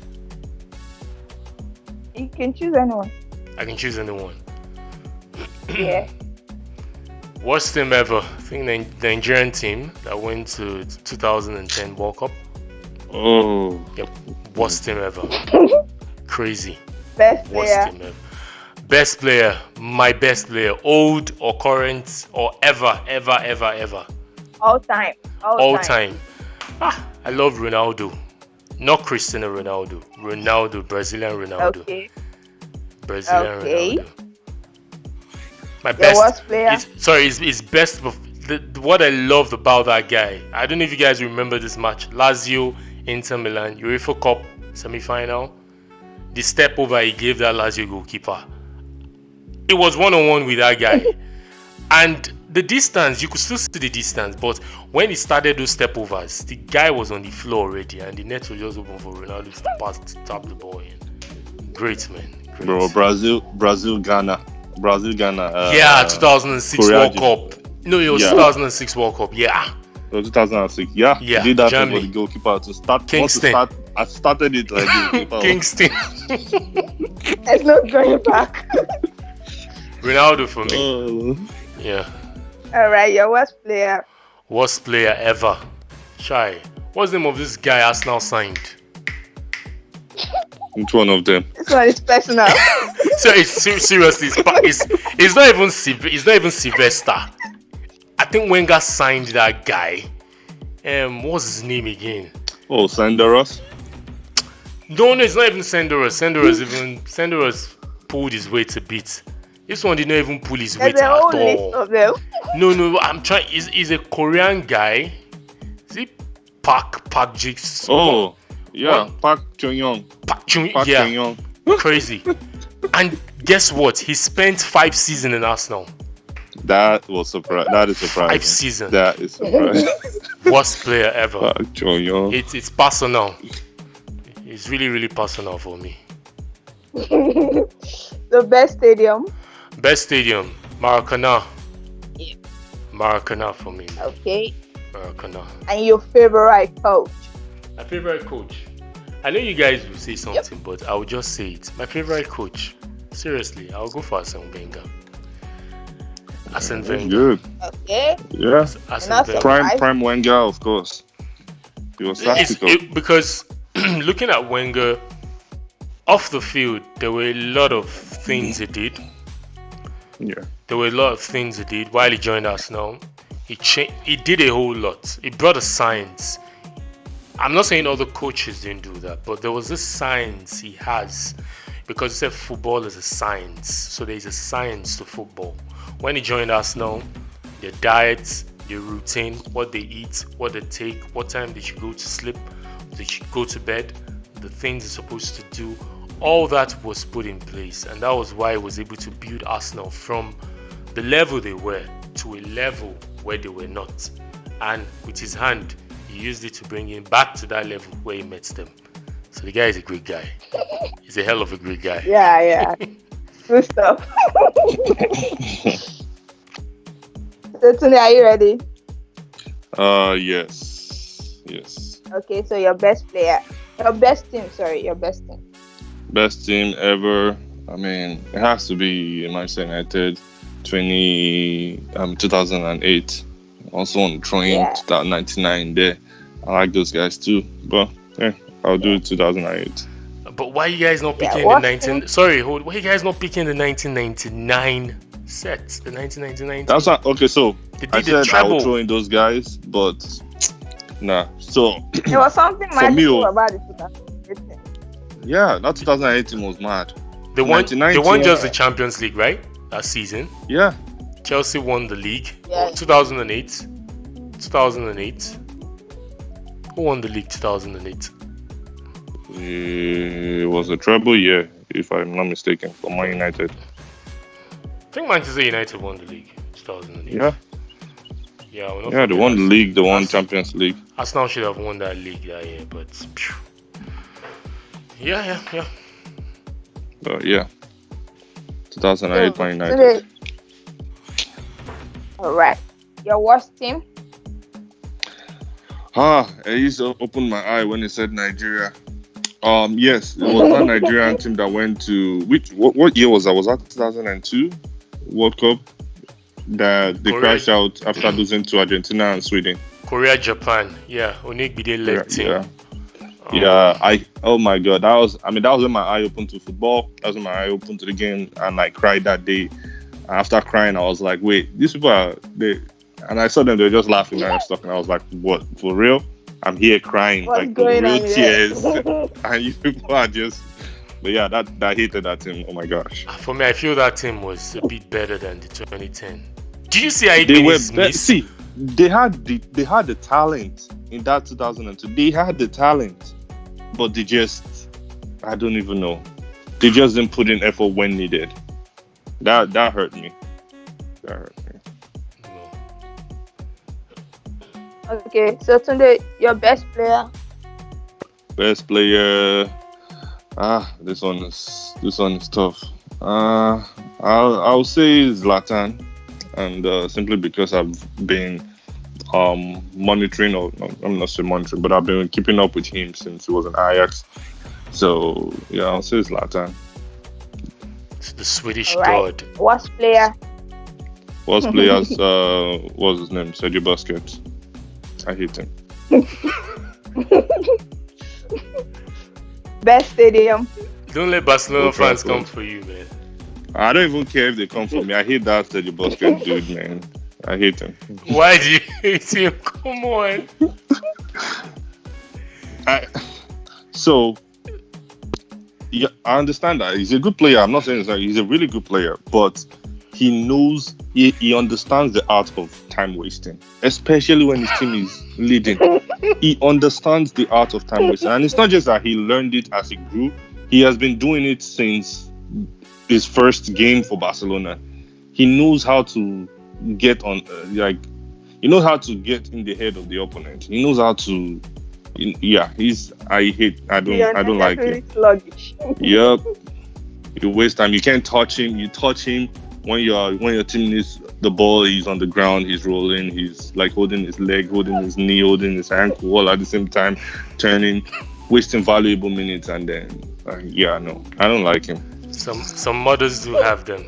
You can choose anyone. I can choose anyone. Yeah. Worst team ever. I think the Nigerian team that went to 2010 World Cup. Oh. Yep. Worst team ever. Crazy. Best Worst player. team ever. Best player. My best player. Old or current or ever. All time. All time. I love Ronaldo. Not Cristiano Ronaldo. Brazilian Ronaldo. Okay. Brazilian Okay. Ronaldo. My Your best worst player. His best. What I loved about that guy. I don't know if you guys remember this match. Lazio, Inter Milan, UEFA Cup semi-final. The step over he gave that Lazio goalkeeper. It was 1-on-1 with that guy, and the distance, you could still see the distance. But when he started those step overs, the guy was on the floor already, and the net was just open for Ronaldo to tap the ball in. Great, man. Great. Bro, Brazil, Ghana. Yeah, 2006 World Cup. No, it was 2006 World Cup. Yeah. 2006. Yeah. Yeah. Did that Germany. for the goalkeeper to start. Kingston. I started it like goalkeeper. Kingston. There's no going back. Ronaldo for me. Yeah. All right, your worst player. Worst player ever. Chai. What's the name of this guy Arsenal signed? It's one of them. This one is personal. So seriously, it's not even Sylvester. I think Wenger signed that guy. What's his name again? Oh, Sanderos. No, it's not even Senderos. Senderos pulled his weight a bit. This one did not even pull his weight There's a at whole list all. of them. No, I'm trying. He's a Korean guy. Is it Park Jigs? Oh, yeah, What? Park Chung-young. Park Chung. Park Yeah, Chung-young. crazy. And guess what? He spent 5 seasons in Arsenal. That was surprising. That is surprising. 5 seasons. That is surprising. Worst player ever. Park Chung-young. It's personal. It's really, really personal for me. The best stadium. Best stadium, Maracana. Yeah. Maracana for me. Okay. Maracana. And your favorite coach. My favorite coach. I know you guys will say something, but I will just say it. My favorite coach. Seriously, I'll go for Arsene Wenger. Arsene Wenger. Good. Okay. Yeah. Arsene Not Wenger. Prime Wenger, of course. He was tactical. Because looking at Wenger off the field, there were a lot of things he did. Yeah. There were a lot of things he did while he joined Arsenal. He did a whole lot. He brought a science. I'm not saying other coaches didn't do that, but there was this science he has, because he said football is a science. So there is a science to football. When he joined Arsenal, their diets, their routine, what they eat, what they take, what time they should go to sleep, they should go to bed, the things they're supposed to do, all that was put in place, and that was why he was able to build Arsenal from the level they were to a level where they were not. And with his hand, he used it to bring him back to that level where he met them. So the guy is a great guy. He's a hell of a great guy. Yeah. Good stuff. So Tunde, are you ready? Yes. Okay, so your best player. Your best team, your best team. Best team ever. I mean, it has to be Manchester United 2008. Also on the train, that 99 there. I like those guys too. But yeah, I'll do 2008. But why you guys not picking the 19? Sorry, why you guys not picking the 1999 sets? The 1999. That's not okay. So I said treble. I'll throw in those guys, but nah. So There was something magical about the 2018. Yeah, that 2018 was mad. They won just the Champions League, right? That season. Yeah. Chelsea won the league. Yeah. 2008. 2008. Who won the league 2008? It was a treble year, if I'm not mistaken, for Man United. I think Manchester United won the league 2008. Yeah. Yeah, they won the league, they won Champions League. Arsenal should have won that league that year, but yeah. But yeah, 2008 Man United. All right, your worst team? I used to open my eye when they said Nigeria. Yes, it was that Nigerian team that went to what year was that? Was that 2002 World Cup? That they crashed out after losing to Argentina and Sweden. Korea, Japan. Yeah, Onigbide led team. Oh my god, that was when my eye opened to football. That was when my eye opened to the game, and I cried that day. After crying, I was like, wait, these people and I saw them, they were just laughing and stuff, and I was like, what, for real? I'm here crying, What's like going real on tears. And you people are just, but yeah, that I hated that team. Oh my gosh. For me, I feel that team was a bit better than the 2010. Did you see how they were missed? See, they had the talent in that 2002. They had the talent, but they just, I don't even know. They just didn't put in effort when needed. That hurt me. That hurt me. Okay, so Tunde, your best player? Best player. This one is tough. I'll say Zlatan, and simply because I've been monitoring, or I'm not saying monitoring, but I've been keeping up with him since he was in Ajax. So yeah, I'll say Zlatan. It's the Swedish god. god. Worst player? Worst players, what's his name? Sergio Busquets. I hate him. Best stadium. Don't let Barcelona Old fans come Trafford. for you, man. I don't even care if they come for me. I hate that Sergio Busquets dude, man. I hate him. Why do you hate him? Come on. I, so yeah, I understand that he's a good player. I'm not saying he's a really good player, but he understands the art of time wasting, especially when his team is leading. He understands the art of time wasting, and it's not just that he learned it as he grew. He has been doing it since his first game for Barcelona. He knows how to get on, he knows how to get in the head of the opponent. He knows how to, yeah. I don't like Unnecessarily him. sluggish. Yep, you waste time. You can't touch him. You touch him when your team needs the ball. He's on the ground. He's rolling. He's like holding his leg, holding his knee, holding his ankle, all at the same time, turning, wasting valuable minutes. And then, no, I don't like him. Some mothers do have them.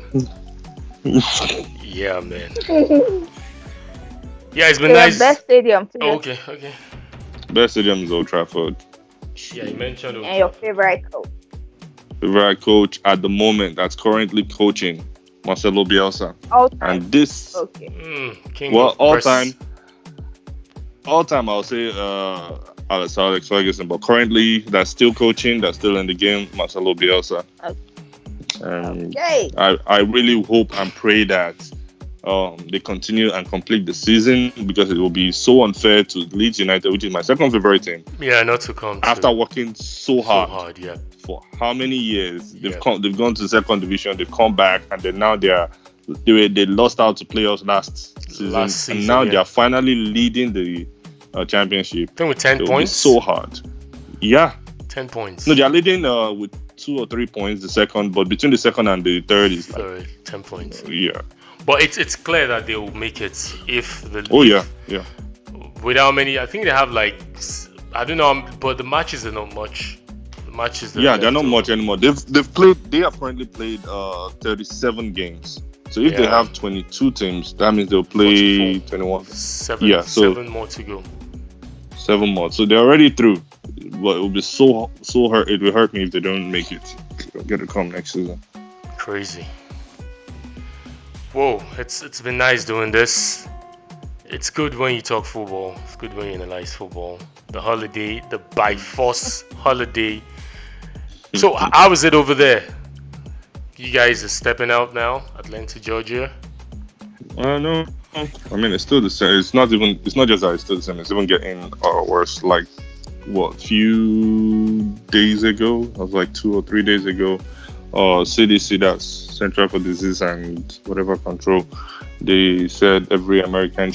Yeah, man. Yeah, it's been So your nice. best stadium too. Okay. Best stadium is Old Trafford. Yeah, you mentioned And your favorite coach. Favorite coach at the moment that's currently coaching, Marcelo Bielsa. All time. And this, Okay. King well, of all press. time, I'll say Alex Ferguson. But currently, that's still coaching, that's still in the game, Marcelo Bielsa. Okay. I really hope and pray that they continue and complete the season, because it will be so unfair to Leeds United, which is my second favorite team, Yeah, not to come. after working so hard yeah. for how many years. They've Yeah. they've gone to the second division, they've come back, and then now they lost out to playoffs last season, and now yeah. they are finally leading the championship. I think with 10 It will be points. so hard. Yeah, 10 points. no, they are leading with 2 or 3 points the second, but between the second and the third is like, Sorry, 10 points. yeah. But it's clear that they will make it if the Oh yeah, yeah. without many. I think they have I don't know, but the matches are not much. The matches. Yeah, they're not much anymore. They have currently played 37 games. So if they Yeah. have 22 teams, that means they'll play 21. Yeah, so- 7 more to go. 7 more. So they're already through. But it will be so hurt. It will hurt me if they don't make it. They'll get to come next season. Crazy. Whoa, it's been nice doing this. It's good when you talk football. It's good when you analyze football. The holiday, the by force holiday. So how is it over there? You guys are stepping out now, Atlanta, Georgia. No. I mean, it's still the same. It's not just that it's still the same. It's even getting worse. Like, few days ago, it was like 2 or 3 days ago, CDC, that's Central for Disease and whatever Control, they said every American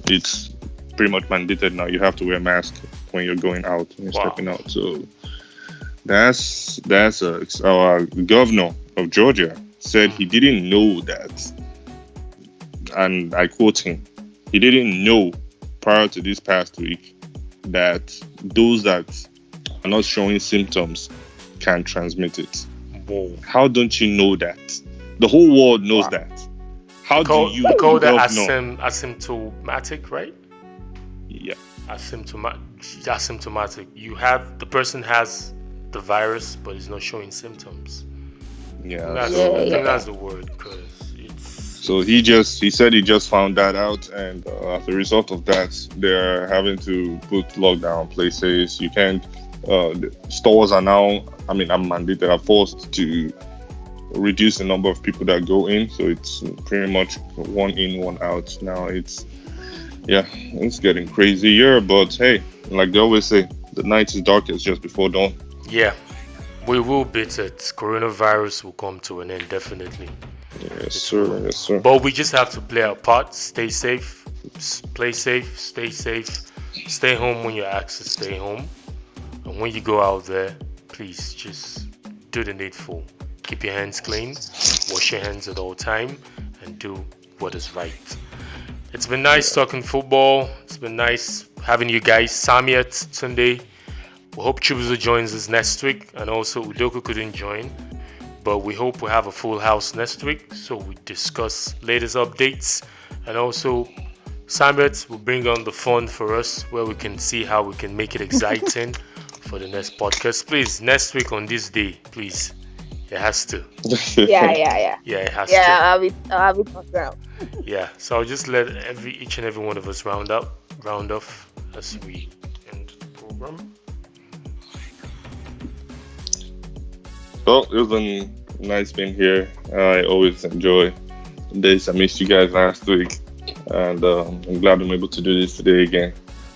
it's pretty much mandated now. You have to wear a mask when you're going out, when you're stepping out. So that's our governor of Georgia said he didn't know that, and I quote him, he didn't know prior to this past week that those that are not showing symptoms can transmit it. Whoa. How don't you know that? The whole world knows that. How do you call that governor? asymptomatic, right? Yeah. Asymptomatic. The person has the virus, but is not showing symptoms. Yeah. I So, think that's the word, because he said he just found that out, and as a result of that, they're having to put lockdown places. You can't. The stores are now, are mandated. They are forced to reduce the number of people that go in, so it's pretty much one in, one out. Now it's getting crazier, but hey, like they always say, the night is darkest just before dawn. Yeah, we will beat it. Coronavirus will come to an end, definitely. Yes, sir. But we just have to play our part. Stay safe, play safe, stay safe, stay home when you're asked to stay home, and when you go out there, please just do the needful. Keep your hands clean, wash your hands at all time, and do what is right. It's been nice talking football. It's been nice having you guys. Samiat, Sunday. We hope Chibuzo joins us next week, and also Udoku couldn't join. But we hope we have a full house next week, so we discuss latest updates, and also Samiat will bring on the fun for us, where we can see how we can make it exciting for the next podcast. Please, next week on this day, please. It has to. Yeah. Yeah, it has Yeah, to. I'll have it on ground. Yeah. So I'll just let each and every one of us round off as we end the program. Well, it was been nice being here. I always enjoy this. I missed you guys last week, and I'm glad I'm able to do this today again.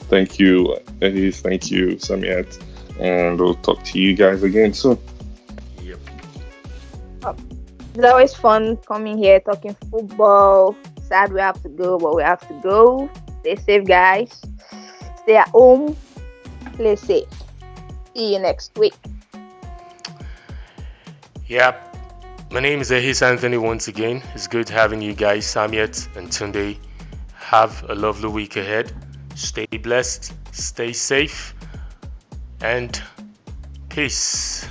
Thank you, Eddie. Thank you, Samiat, and we'll talk to you guys again soon. Yep. It's always fun coming here talking football. Sad we have to go, but we have to go. Stay safe, guys. Stay at home. Play safe. See you next week. Yep. My name is Ehis Anthony once again. It's good having you guys, Samiat and Tunde. Have a lovely week ahead. Stay blessed, stay safe, and peace.